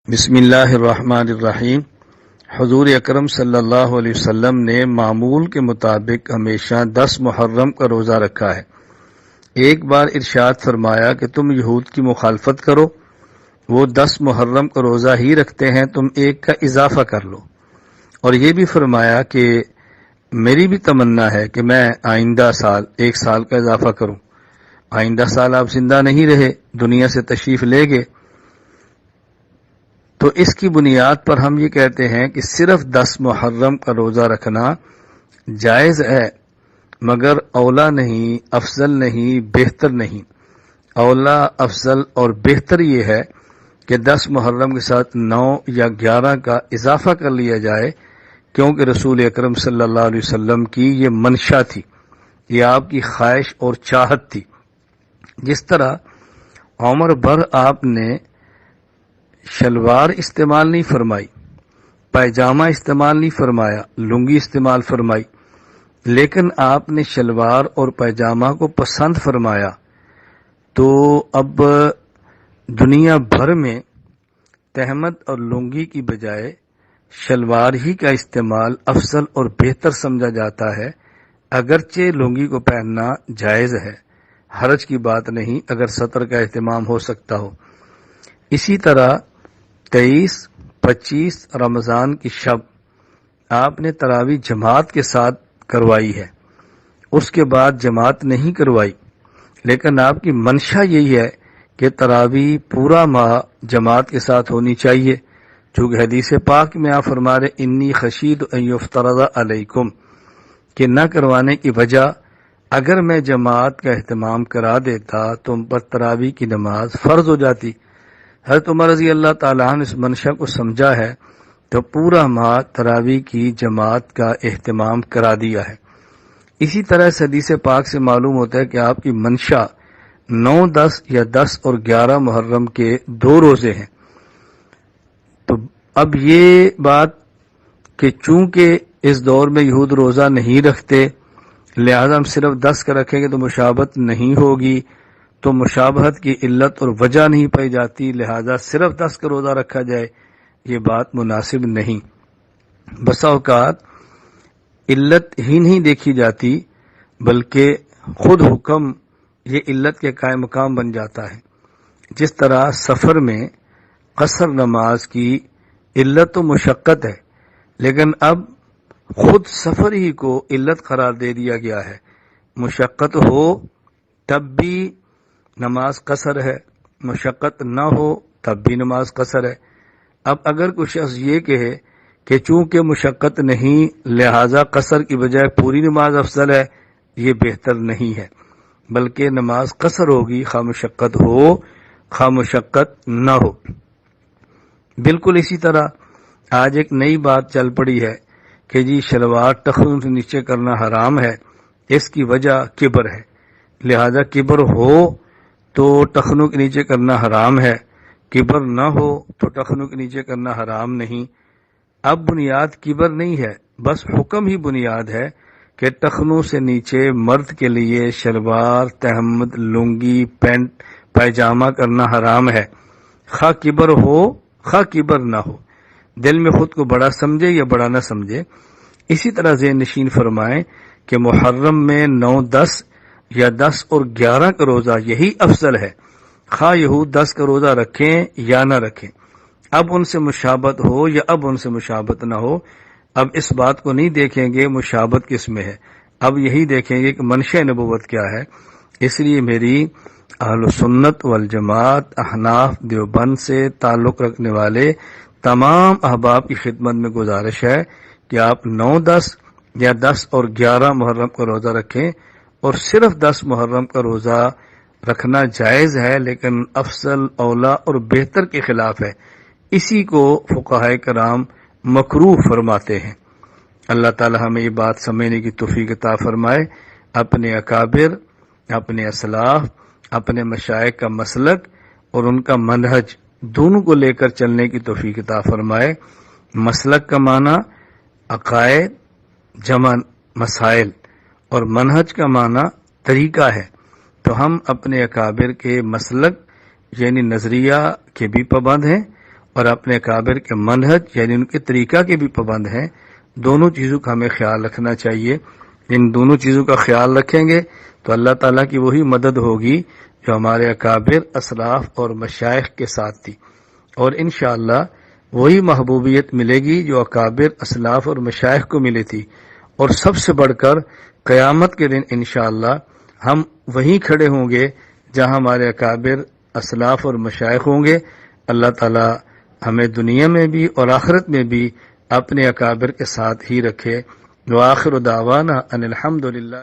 بسم اللہ الرحمن الرحیم۔ حضور اکرم صلی اللہ علیہ وسلم نے معمول کے مطابق ہمیشہ 10 محرم کا روزہ رکھا ہے۔ ایک بار ارشاد فرمایا کہ تم یہود کی مخالفت کرو، وہ 10 محرم کا روزہ ہی رکھتے ہیں، تم ایک کا اضافہ کر لو۔ اور یہ بھی فرمایا کہ میری بھی تمنا ہے کہ میں آئندہ سال 1 سال کا اضافہ کروں۔ آئندہ سال آپ زندہ نہیں رہے، دنیا سے تشریف لے گئے، تو اس کی بنیاد پر ہم یہ کہتے ہیں کہ صرف 10 محرم کا روزہ رکھنا جائز ہے، مگر اولا نہیں، افضل نہیں، بہتر نہیں۔ اولا، افضل اور بہتر یہ ہے کہ 10 محرم کے ساتھ 9 یا 11 کا اضافہ کر لیا جائے، کیونکہ رسول اکرم صلی اللہ علیہ وسلم کی یہ منشا تھی، یہ آپ کی خواہش اور چاہت تھی۔ جس طرح عمر بھر آپ نے شلوار استعمال نہیں فرمائی، پائجامہ استعمال نہیں فرمایا، لنگی استعمال فرمائی، لیکن آپ نے شلوار اور پائجامہ کو پسند فرمایا، تو اب دنیا بھر میں تہمت اور لنگی کی بجائے شلوار ہی کا استعمال افضل اور بہتر سمجھا جاتا ہے، اگرچہ لنگی کو پہننا جائز ہے، حرج کی بات نہیں اگر سطر کا اہتمام ہو سکتا ہو۔ اسی طرح 23-25 رمضان کی شب آپ نے تراویح جماعت کے ساتھ کروائی ہے، اس کے بعد جماعت نہیں کروائی، لیکن آپ کی منشا یہی ہے کہ تراویح پورا ماہ جماعت کے ساتھ ہونی چاہیے، چونکہ حدیث پاک میں آپ فرما رہے انی خشید ان یفترض علیکم، کہ نہ کروانے کی وجہ اگر میں جماعت کا اہتمام کرا دیتا تو ان پر تراویح کی نماز فرض ہو جاتی۔ حضرت عمر رضی اللہ تعالیٰ عنہ اس منشا کو سمجھا ہے تو پورا ماہ تراویح کی جماعت کا اہتمام کرا دیا ہے۔ اسی طرح اس حدیث پاک سے معلوم ہوتا ہے کہ آپ کی منشا 9، 10 یا 10 اور 11 محرم کے 2 روزے ہیں۔ تو اب یہ بات کہ چونکہ اس دور میں یہود روزہ نہیں رکھتے، لہذا ہم صرف 10 کا رکھیں گے تو مشابہت نہیں ہوگی، تو مشابہت کی علت اور وجہ نہیں پائی جاتی، لہذا صرف 10 کا روزہ رکھا جائے، یہ بات مناسب نہیں۔ بسا اوقات علت ہی نہیں دیکھی جاتی بلکہ خود حکم یہ علت کے قائم مقام بن جاتا ہے۔ جس طرح سفر میں قصر نماز کی علت و مشقت ہے، لیکن اب خود سفر ہی کو علت قرار دے دیا گیا ہے، مشقت ہو تب بھی نماز قصر ہے، مشقت نہ ہو تب بھی نماز قصر ہے۔ اب اگر کوئی شخص یہ کہے کہ چونکہ مشقت نہیں لہذا قصر کی بجائے پوری نماز افضل ہے، یہ بہتر نہیں ہے، بلکہ نماز قصر ہوگی، خواہ مشقت ہو خواہ مشقت نہ ہو۔ بالکل اسی طرح آج ایک نئی بات چل پڑی ہے کہ جی شلوار ٹخنوں سے نیچے کرنا حرام ہے، اس کی وجہ کبر ہے، لہذا کبر ہو تو ٹخنوں کے نیچے کرنا حرام ہے، کبر نہ ہو تو ٹخنوں کے نیچے کرنا حرام نہیں۔ اب بنیاد کبر نہیں ہے، بس حکم ہی بنیاد ہے کہ ٹخنوں سے نیچے مرد کے لیے شلوار، تہمد، لنگی، پینٹ، پائجامہ کرنا حرام ہے، خواہ کبر ہو خواہ کبر نہ ہو، دل میں خود کو بڑا سمجھے یا بڑا نہ سمجھے۔ اسی طرح ذہن نشین فرمائیں کہ محرم میں 9، 10 یا 10 اور 11 کا روزہ یہی افضل ہے، خواہ یہود 10 کا روزہ رکھیں یا نہ رکھیں، اب ان سے مشابہت ہو یا اب ان سے مشابہت نہ ہو۔ اب اس بات کو نہیں دیکھیں گے مشابہت کس میں ہے، اب یہی دیکھیں گے کہ منشأ نبوت کیا ہے۔ اس لیے میری اہل سنت والجماعت احناف دیوبند سے تعلق رکھنے والے تمام احباب کی خدمت میں گزارش ہے کہ آپ 9، 10 یا 10 اور 11 محرم کا روزہ رکھیں، اور صرف 10 محرم کا روزہ رکھنا جائز ہے لیکن افضل، اولا اور بہتر کے خلاف ہے، اسی کو فقہاء کرام مکروہ فرماتے ہیں۔ اللہ تعالی ہمیں یہ بات سمجھنے کی توفیق عطا فرمائے، اپنے اکابر، اپنے اسلاف، اپنے مشائخ کا مسلک اور ان کا منہج دونوں کو لے کر چلنے کی توفیق عطا فرمائے۔ مسلک کا معنی عقائد جمع مسائل اور منہج کا معنی طریقہ ہے، تو ہم اپنے اکابر کے مسلک یعنی نظریہ کے بھی پابند ہیں اور اپنے اکابر کے منہج یعنی ان کے طریقہ کے بھی پابند ہیں، دونوں چیزوں کا ہمیں خیال رکھنا چاہیے۔ ان دونوں چیزوں کا خیال رکھیں گے تو اللہ تعالیٰ کی وہی مدد ہوگی جو ہمارے اکابر اسلاف اور مشائخ کے ساتھ تھی، اور انشاءاللہ وہی محبوبیت ملے گی جو اکابر اسلاف اور مشائخ کو ملی تھی، اور سب سے بڑھ کر قیامت کے دن انشاءاللہ ہم وہیں کھڑے ہوں گے جہاں ہمارے اکابر اسلاف اور مشائخ ہوں گے۔ اللہ تعالیٰ ہمیں دنیا میں بھی اور آخرت میں بھی اپنے اکابر کے ساتھ ہی رکھے۔ وآخر دعوانا ان الحمدللہ۔